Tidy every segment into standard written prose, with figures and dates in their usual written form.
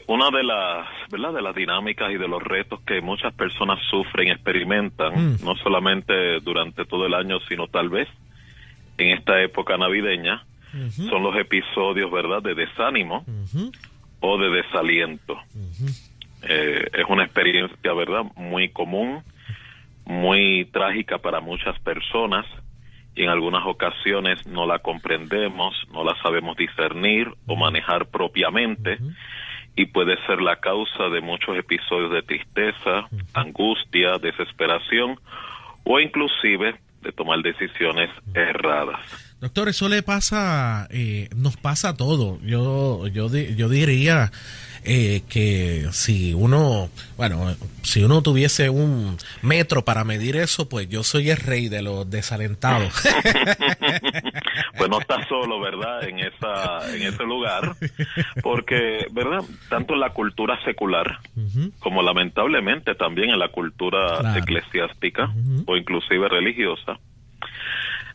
Una de las, ¿verdad?, de las dinámicas y de los retos que muchas personas sufren, experimentan, no solamente durante todo el año, sino tal vez en esta época navideña, son los episodios, ¿verdad?, de desánimo o de desaliento. Es una experiencia, ¿verdad?, muy común, muy trágica para muchas personas, y en algunas ocasiones no la comprendemos, no la sabemos discernir o manejar propiamente, y puede ser la causa de muchos episodios de tristeza, angustia, desesperación, o inclusive de tomar decisiones erradas. Doctor, eso le pasa, nos pasa a todos. Yo diría que si uno tuviese un metro para medir eso, pues yo soy el rey de los desalentados. Pues no estás solo, ¿verdad?, en ese lugar, porque, ¿verdad?, tanto en la cultura secular como lamentablemente también en la cultura eclesiástica o inclusive religiosa,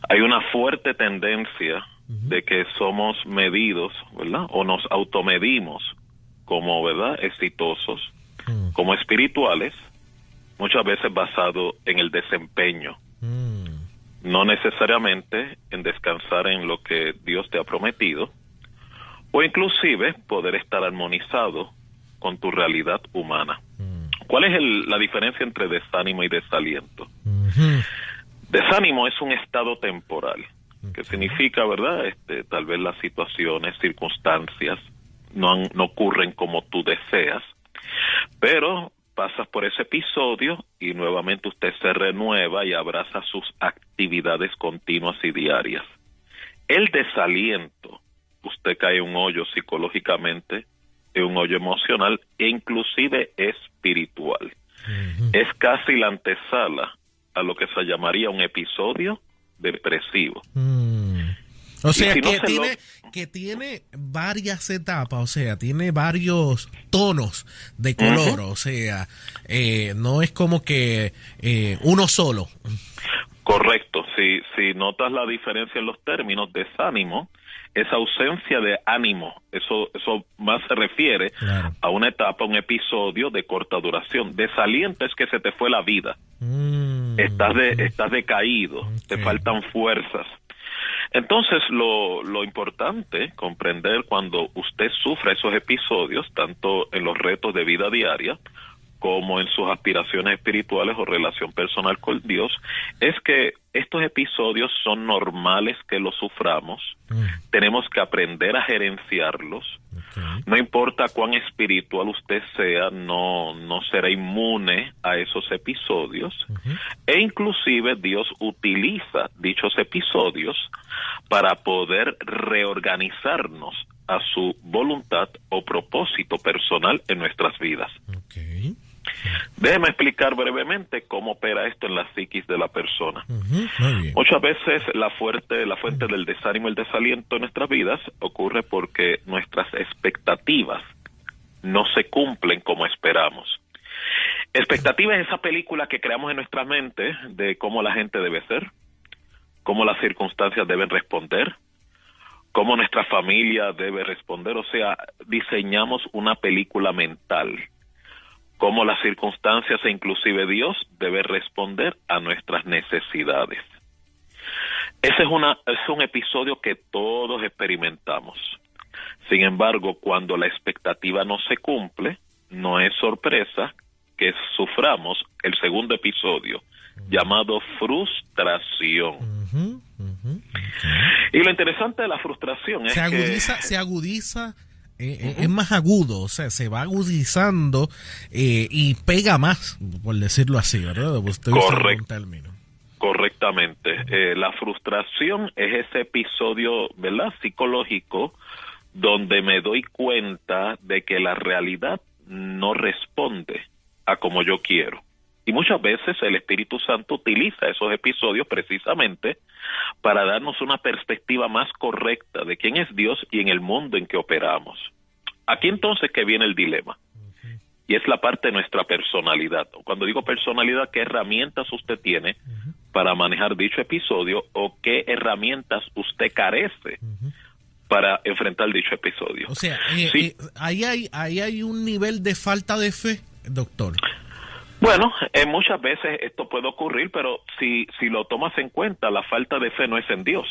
hay una fuerte tendencia de que somos medidos, ¿verdad?, o nos automedimos como, ¿verdad?, exitosos, como espirituales, muchas veces basado en el desempeño, no necesariamente en descansar en lo que Dios te ha prometido, o inclusive poder estar armonizado con tu realidad humana. ¿Cuál es la diferencia entre desánimo y desaliento? Desánimo es un estado temporal, que significa, ¿verdad?, tal vez las situaciones, circunstancias no ocurren como tú deseas, pero pasas por ese episodio y nuevamente usted se renueva y abraza sus actividades continuas y diarias. El desaliento, usted cae en un hoyo psicológicamente, en un hoyo emocional e inclusive espiritual. Es casi la antesala a lo que se llamaría un episodio depresivo. O sea, que tiene varias etapas, o sea, tiene varios tonos de color, o sea, no es como que uno solo. Correcto, si notas la diferencia en los términos, desánimo es ausencia de ánimo, eso más se refiere a una etapa, un episodio de corta duración. Desaliento es que se te fue la vida, estás decaído, te faltan fuerzas. Entonces, lo importante comprender cuando usted sufre esos episodios, tanto en los retos de vida diaria como en sus aspiraciones espirituales o relación personal con Dios, es que estos episodios son normales que los suframos, tenemos que aprender a gerenciarlos, no importa cuán espiritual usted sea, no será inmune a esos episodios, e inclusive Dios utiliza dichos episodios para poder reorganizarnos a su voluntad o propósito personal en nuestras vidas. Déjeme explicar brevemente cómo opera esto en la psiquis de la persona. Muchas veces la fuente del desánimo y el desaliento en nuestras vidas ocurre porque nuestras expectativas no se cumplen como esperamos. Expectativa es esa película que creamos en nuestra mente de cómo la gente debe ser, cómo las circunstancias deben responder, cómo nuestra familia debe responder. O sea, diseñamos una película mental, cómo las circunstancias e inclusive Dios debe responder a nuestras necesidades. Ese es un episodio que todos experimentamos. Sin embargo, cuando la expectativa no se cumple, no es sorpresa que suframos el segundo episodio, llamado frustración. Y lo interesante de la frustración es que se agudiza, es más agudo, o sea, se va agudizando y pega más, por decirlo así, ¿verdad? Usted usa un término. Correctamente. La frustración es ese episodio, ¿verdad?, psicológico, donde me doy cuenta de que la realidad no responde a como yo quiero. Y muchas veces el Espíritu Santo utiliza esos episodios precisamente para darnos una perspectiva más correcta de quién es Dios y en el mundo en que operamos. Aquí entonces que viene el dilema. Y es la parte de nuestra personalidad. Cuando digo personalidad, ¿qué herramientas usted tiene para manejar dicho episodio o qué herramientas usted carece para enfrentar dicho episodio. O sea, sí. ahí hay un nivel de falta de fe, doctor. Bueno, muchas veces esto puede ocurrir, pero si lo tomas en cuenta, la falta de fe no es en Dios,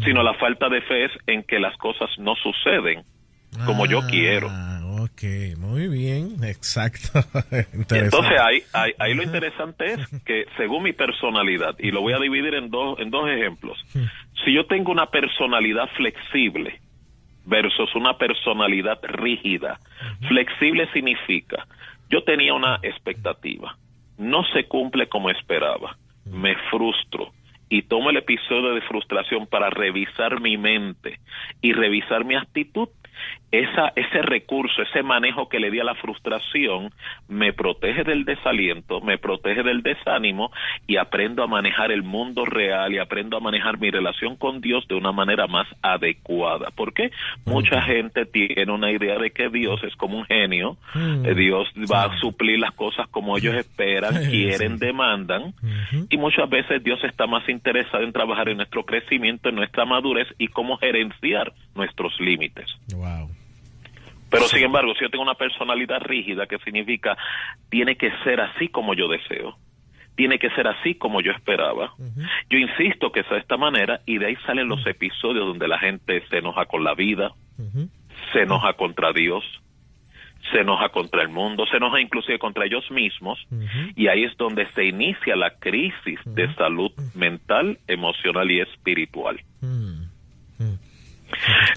sino la falta de fe es en que las cosas no suceden como yo quiero. Ok, muy bien, exacto. Entonces ahí lo interesante es que según mi personalidad, y lo voy a dividir en dos ejemplos, si yo tengo una personalidad flexible versus una personalidad rígida, flexible significa, yo tenía una expectativa, no se cumple como esperaba, me frustro y tomo el episodio de frustración para revisar mi mente y revisar mi actitud. Ese recurso, ese manejo que le di a la frustración me protege del desaliento, me protege del desánimo y aprendo a manejar el mundo real y aprendo a manejar mi relación con Dios de una manera más adecuada. ¿Por qué? Mucha gente tiene una idea de que Dios es como un genio, Dios va a suplir las cosas como ellos esperan, quieren, demandan, y muchas veces Dios está más interesado en trabajar en nuestro crecimiento, en nuestra madurez y cómo gerenciar nuestros límites. Wow. Pero sin embargo, si yo tengo una personalidad rígida, que significa tiene que ser así como yo deseo, tiene que ser así como yo esperaba, yo insisto que sea de esta manera, y de ahí salen los episodios donde la gente se enoja con la vida, se enoja contra Dios, se enoja contra el mundo, se enoja inclusive contra ellos mismos, y ahí es donde se inicia la crisis de salud mental, emocional y espiritual.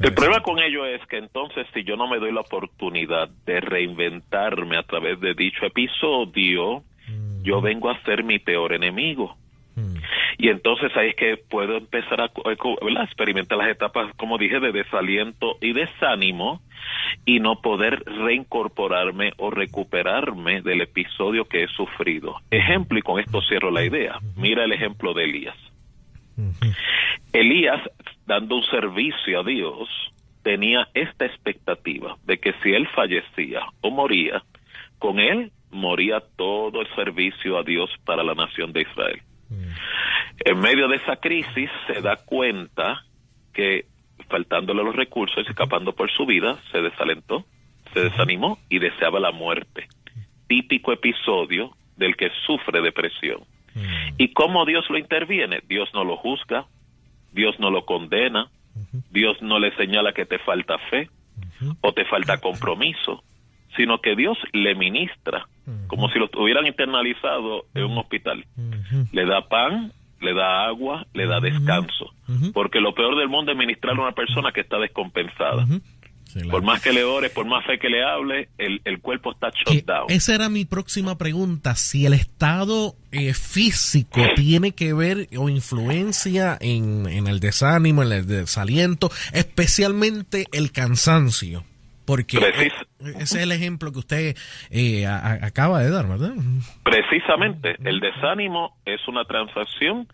El problema con ello es que entonces si yo no me doy la oportunidad de reinventarme a través de dicho episodio, yo vengo a ser mi peor enemigo. Y entonces ahí es que puedo empezar a experimentar las etapas, como dije, de desaliento y desánimo, y no poder reincorporarme o recuperarme del episodio que he sufrido. Ejemplo, y con esto cierro la idea. Mira el ejemplo de Elías. Elías, dando un servicio a Dios, tenía esta expectativa de que si él fallecía o moría, con él moría todo el servicio a Dios para la nación de Israel. En medio de esa crisis se da cuenta que, faltándole los recursos, escapando por su vida, se desalentó, se desanimó y deseaba la muerte. Típico episodio del que sufre depresión. ¿Y cómo Dios lo interviene? Dios no lo juzga, Dios no lo condena, Dios no le señala que te falta fe o te falta compromiso, sino que Dios le ministra, como si lo hubieran internalizado en un hospital. Le da pan, le da agua, le da descanso, porque lo peor del mundo es ministrar a una persona que está descompensada. Por más que le ores, por más fe que le hable, el cuerpo está shut down. Esa era mi próxima pregunta, si el estado físico tiene que ver o influencia en el desánimo, en el desaliento, especialmente el cansancio, porque ese es el ejemplo que usted acaba de dar, ¿verdad? Precisamente, el desánimo es una transacción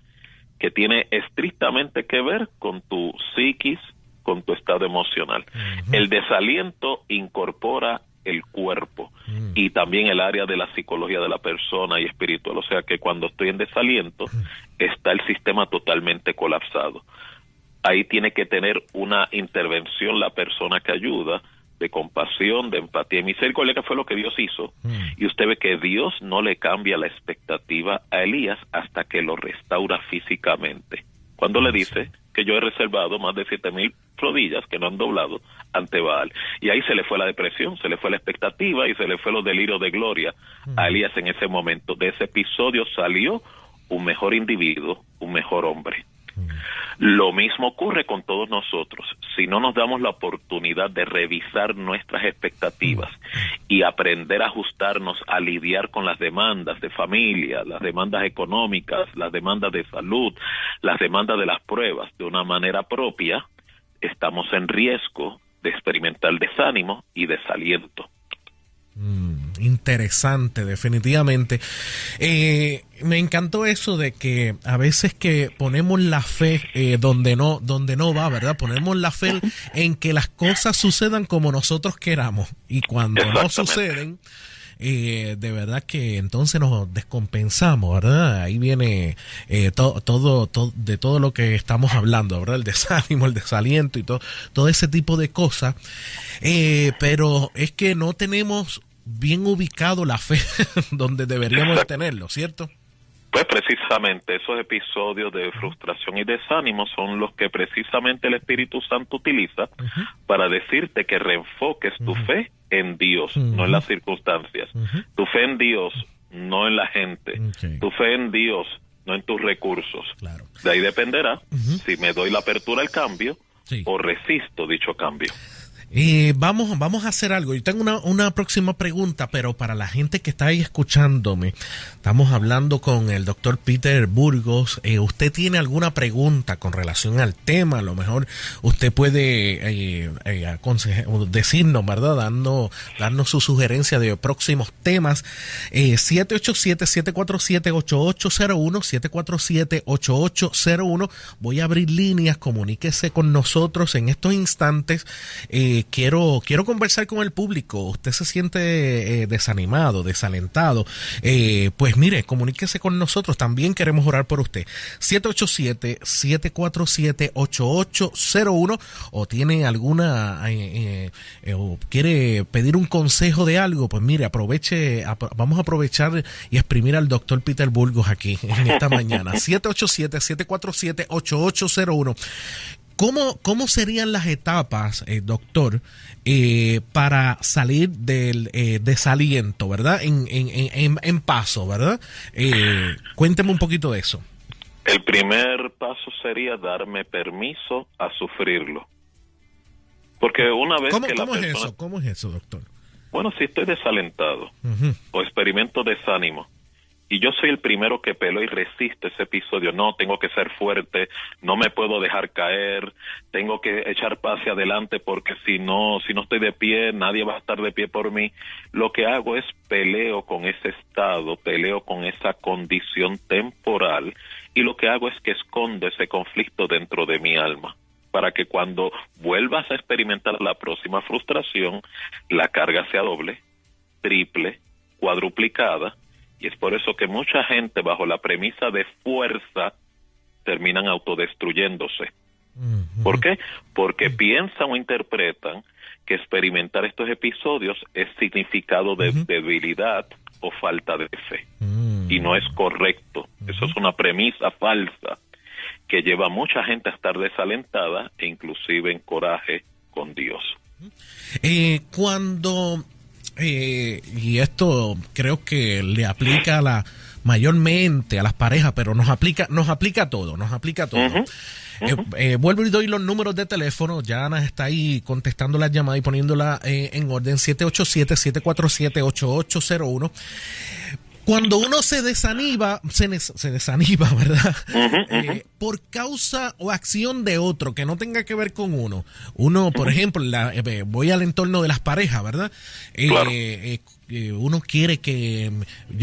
que tiene estrictamente que ver con tu psiquis, con tu estado emocional. El desaliento incorpora el cuerpo y también el área de la psicología de la persona y espiritual. O sea que cuando estoy en desaliento, está el sistema totalmente colapsado. Ahí tiene que tener una intervención la persona que ayuda, de compasión, de empatía y misericordia, que fue lo que Dios hizo. Y usted ve que Dios no le cambia la expectativa a Elías hasta que lo restaura físicamente. Cuando le dice que yo he reservado más de 7,000 rodillas que no han doblado ante Baal. Y ahí se le fue la depresión, se le fue la expectativa y se le fue los delirios de gloria a Elías en ese momento. De ese episodio salió un mejor individuo, un mejor hombre. Lo mismo ocurre con todos nosotros. Si no nos damos la oportunidad de revisar nuestras expectativas y aprender a ajustarnos a lidiar con las demandas de familia, las demandas económicas, las demandas de salud, las demandas de las pruebas de una manera propia, estamos en riesgo de experimentar desánimo y desaliento. Interesante, definitivamente. Me encantó eso de que a veces que ponemos la fe donde no va, ¿verdad? Ponemos la fe en que las cosas sucedan como nosotros queramos, y cuando no suceden, de verdad que entonces nos descompensamos, ¿verdad? Ahí viene todo de todo lo que estamos hablando, ¿verdad? El desánimo, el desaliento y todo ese tipo de cosas. Pero es que no tenemos bien ubicado la fe donde deberíamos de tenerlo, ¿cierto? Pues precisamente esos episodios de frustración y desánimo son los que precisamente el Espíritu Santo utiliza para decirte que reenfoques tu fe en Dios, no en las circunstancias. Tu fe en Dios, no en la gente. Tu fe en Dios, no en tus recursos. Claro. De ahí dependerá si me doy la apertura al cambio o resisto dicho cambio. Vamos a hacer algo. Yo tengo una próxima pregunta, pero para la gente que está ahí escuchándome, estamos hablando con el doctor Peter Burgos. ¿Usted tiene alguna pregunta con relación al tema? A lo mejor usted puede decirnos, ¿verdad? Darnos su sugerencia de próximos temas. 787-747-8801, 747-8801. Voy a abrir líneas, comuníquese con nosotros en estos instantes. Quiero conversar con el público. Usted se siente desanimado, desalentado, pues mire, comuníquese con nosotros. También queremos orar por usted. 787-747-8801, o tiene alguna o quiere pedir un consejo de algo, pues mire, vamos a aprovechar y exprimir al doctor Peter Burgos aquí en esta mañana. 787-747-8801. ¿Cómo serían las etapas, doctor, para salir del desaliento, ¿verdad? En paso, ¿verdad? Cuénteme un poquito de eso. El primer paso sería darme permiso a sufrirlo. Porque una vez que la persona... ¿Cómo es eso, doctor? Bueno, si estoy desalentado o experimento desánimo, y yo soy el primero que peló y resiste ese episodio. No, tengo que ser fuerte, no me puedo dejar caer, tengo que echar hacia adelante porque si no estoy de pie, nadie va a estar de pie por mí. Lo que hago es peleo con ese estado, peleo con esa condición temporal, y lo que hago es que escondo ese conflicto dentro de mi alma, para que cuando vuelvas a experimentar la próxima frustración, la carga sea doble, triple, cuadruplicada. Y es por eso que mucha gente, bajo la premisa de fuerza, terminan autodestruyéndose. ¿Por qué? Porque piensan o interpretan que experimentar estos episodios es significado de debilidad o falta de fe. Y no es correcto. Eso es una premisa falsa que lleva a mucha gente a estar desalentada e inclusive en coraje con Dios. Y esto creo que le aplica mayormente a las parejas, pero nos aplica a todo. Vuelvo y doy los números de teléfono. Ya Ana está ahí contestando las llamadas y poniéndola en orden. 787-747-8801. Cuando uno se desanima, ¿verdad? Por causa o acción de otro, que no tenga que ver con uno. Uno, por ejemplo, voy al entorno de las parejas, ¿verdad? Claro. Yo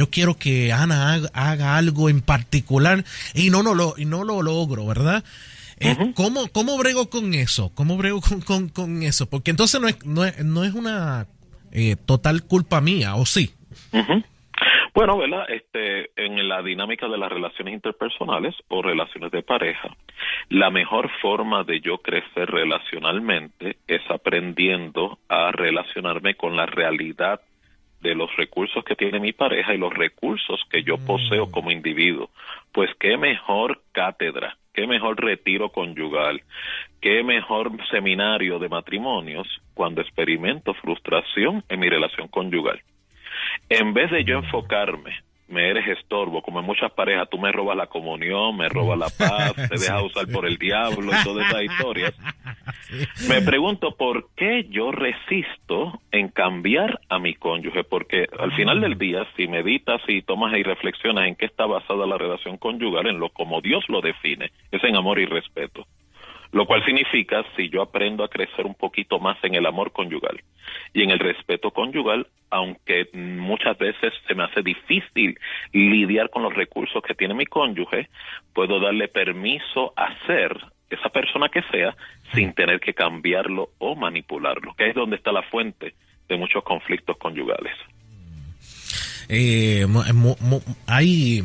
quiero que Ana haga algo en particular y no lo logro, ¿verdad? ¿Cómo brego con eso? ¿Cómo brego con eso? Porque entonces no es una total culpa mía, ¿o sí? Bueno, ¿verdad? En la dinámica de las relaciones interpersonales o relaciones de pareja, la mejor forma de yo crecer relacionalmente es aprendiendo a relacionarme con la realidad de los recursos que tiene mi pareja y los recursos que yo poseo como individuo. Pues qué mejor cátedra, qué mejor retiro conyugal, qué mejor seminario de matrimonios cuando experimento frustración en mi relación conyugal. En vez de yo enfocarme, me eres estorbo, como en muchas parejas, tú me robas la comunión, me robas la paz, te dejas usar por el diablo y todas esas historias. Me pregunto por qué yo resisto en cambiar a mi cónyuge, porque al final del día, si meditas y tomas y reflexionas en qué está basada la relación conyugal, en lo como Dios lo define, es en amor y respeto. Lo cual significa, si yo aprendo a crecer un poquito más en el amor conyugal y en el respeto conyugal, aunque muchas veces se me hace difícil lidiar con los recursos que tiene mi cónyuge, puedo darle permiso a ser esa persona que sea sin tener que cambiarlo o manipularlo, que es donde está la fuente de muchos conflictos conyugales. Hay,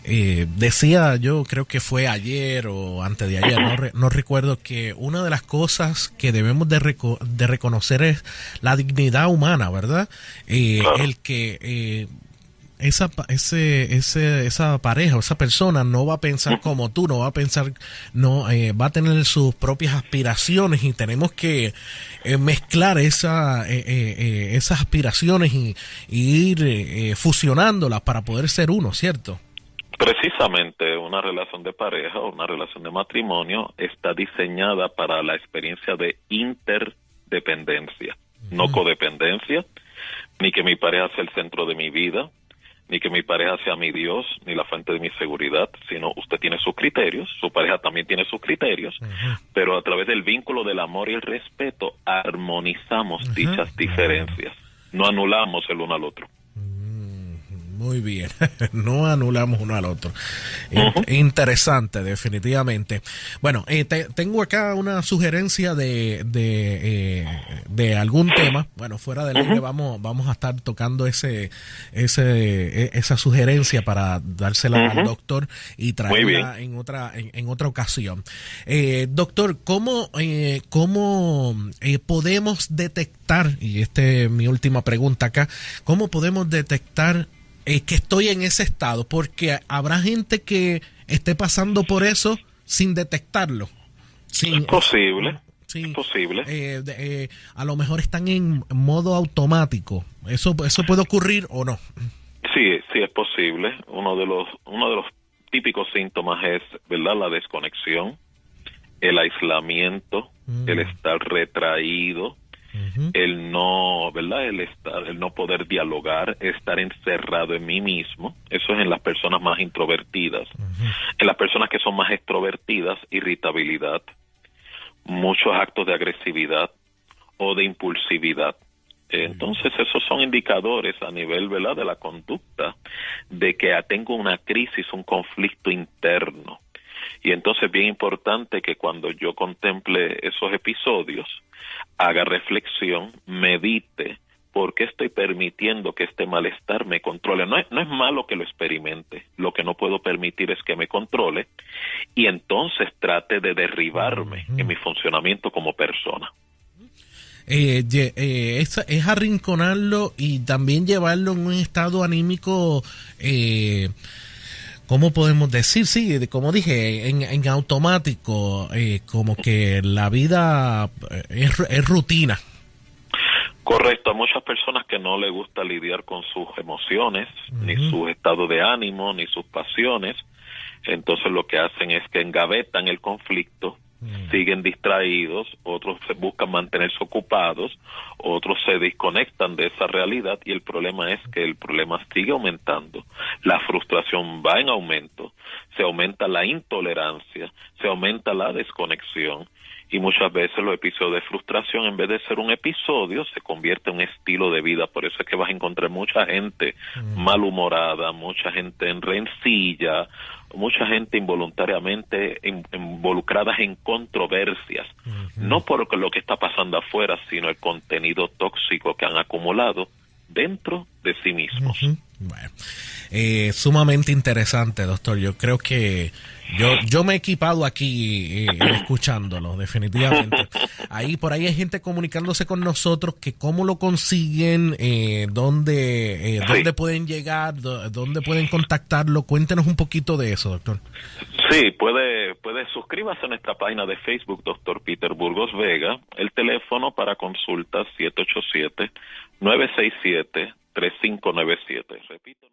decía yo, creo que fue ayer o antes de ayer, no recuerdo, que una de las cosas que debemos de reconocer es la dignidad humana, ¿verdad? Claro. El que esa pareja o esa persona no va a pensar como tú, no va a pensar, va a tener sus propias aspiraciones, y tenemos que mezclar esas aspiraciones y ir fusionándolas para poder ser uno, ¿cierto? Precisamente una relación de pareja o una relación de matrimonio está diseñada para la experiencia de interdependencia, no codependencia, ni que mi pareja sea el centro de mi vida, ni que mi pareja sea mi Dios, ni la fuente de mi seguridad, sino usted tiene sus criterios, su pareja también tiene sus criterios, pero a través del vínculo del amor y el respeto armonizamos dichas diferencias, no anulamos el uno al otro. Muy bien, no anulamos uno al otro. Interesante, definitivamente. Bueno, tengo acá una sugerencia de algún tema. Bueno, fuera del aire vamos a estar tocando esa sugerencia para dársela al doctor y traerla en otra ocasión. Doctor, ¿cómo podemos detectar, y esta es mi última pregunta acá, cómo podemos detectar que estoy en ese estado? Porque habrá gente que esté pasando por eso sin detectarlo. Es posible. Sí, es posible. A lo mejor están en modo automático. ¿Eso puede ocurrir o no? Sí, es posible. Uno de los típicos síntomas es, ¿verdad?, la desconexión, el aislamiento, el estar retraído, el no, ¿verdad?, el no poder dialogar, estar encerrado en mí mismo. Eso es en las personas más introvertidas. En las personas que son más extrovertidas, irritabilidad, muchos actos de agresividad o de impulsividad. Entonces esos son indicadores a nivel, ¿verdad?, de la conducta, de que tengo una crisis, un conflicto interno. Y entonces bien importante que cuando yo contemple esos episodios, haga reflexión, medite, ¿por qué estoy permitiendo que este malestar me controle? No es malo que lo experimente, lo que no puedo permitir es que me controle, y entonces trate de derribarme en mi funcionamiento como persona. Es arrinconarlo y también llevarlo en un estado anímico, ¿cómo podemos decir? Sí, como dije, en automático, como que la vida es rutina. Correcto, a muchas personas que no les gusta lidiar con sus emociones, ni su estado de ánimo, ni sus pasiones, entonces lo que hacen es que engavetan el conflicto, siguen distraídos, otros buscan mantenerse ocupados, otros se desconectan de esa realidad, y el problema es que el problema sigue aumentando, la frustración va en aumento, se aumenta la intolerancia, se aumenta la desconexión, y muchas veces los episodios de frustración, en vez de ser un episodio, se convierte en un estilo de vida. Por eso es que vas a encontrar mucha gente malhumorada, mucha gente en rencilla, mucha gente involuntariamente involucrada en controversias, no por lo que está pasando afuera, sino el contenido tóxico que han acumulado dentro de sí mismos. Bueno, sumamente interesante, doctor. Yo creo que yo me he equipado aquí escuchándolo, definitivamente. Por ahí hay gente comunicándose con nosotros, que cómo lo consiguen, dónde pueden llegar, dónde pueden contactarlo. Cuéntenos un poquito de eso, doctor. Sí, puede suscríbase a nuestra página de Facebook, Dr. Peter Burgos Vega. El teléfono para consultas 787-967-3597. Repito.